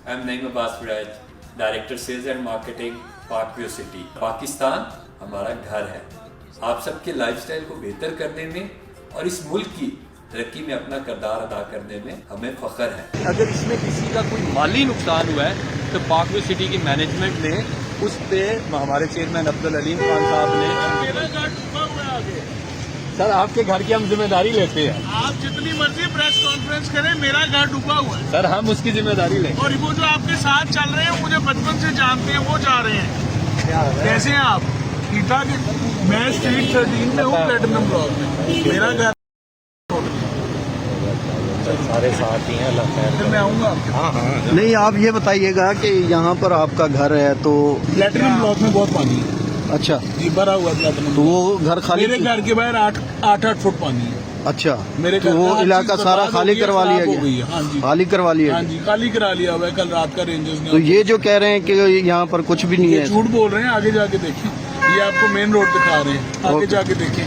I am Naeem Abbas Waraich, director sales and marketing Pakview city. Pakistan हमारा घर है। आप सबके लाइफस्टाइल को बेहतर करने में और इस मुल्क की तरक्की में अपना किरदार अदा करने में हमें फख्र है। अगर इसमें किसी का कोई माली नुकसान हुआ है तो पाकव्यू सिटी की मैनेजमेंट ने उस पे हमारे चेयरमैन अब्दुल अलीम खान साहब ने, मेरा घर डूबा हुआ है आगे। सर आपके घर की हम जिम्मेदारी लेते हैं। आप जितनी मर्जी प्रेस कॉन्फ्रेंस करें, मेरा घर डूबा हुआ है। सर हम उसकी जिम्मेदारी लेंगे। और वो जो आपके साथ चल रहे हैं, मुझे बचपन से जानते हैं, वो जा रहे हैं। कैसे हैं आप? ठीक ठाक है। मैं स्ट्रीट 13 में हूँ, प्लेटिनम ब्लॉक में। मेरा घर सारे साथ ही हैं, अल्लाह खैर फिर मैं आऊँगा आपके। हाँ हाँ। नहीं, आप ये बताइएगा कि यहाँ पर आपका घर है तो प्लेटिनम ब्लॉक में बहुत पानी है अच्छा, जी, भरा हुआ है प्लेटिनम। तो वो घर खाली, मेरे घर के बाहर 8 फुट पानी है। अच्छा, मेरे तो घर वो का हर इलाका चीज़ सारा बर्बाद खाली हो गई है, करवा लिया खराब हो गई गया? है। हाँ जी, खाली करवा लिया हाँ गया। जी, खाली करा लिया हुआ है कल रात का रेंजर्स ने। तो ये जो कह रहे हैं कि यहाँ पर कुछ भी नहीं ये है, झूठ बोल रहे हैं। आगे जाके देखें, ये आपको मेन रोड दिखा रहे हैं, आगे ओके। जाके देखें।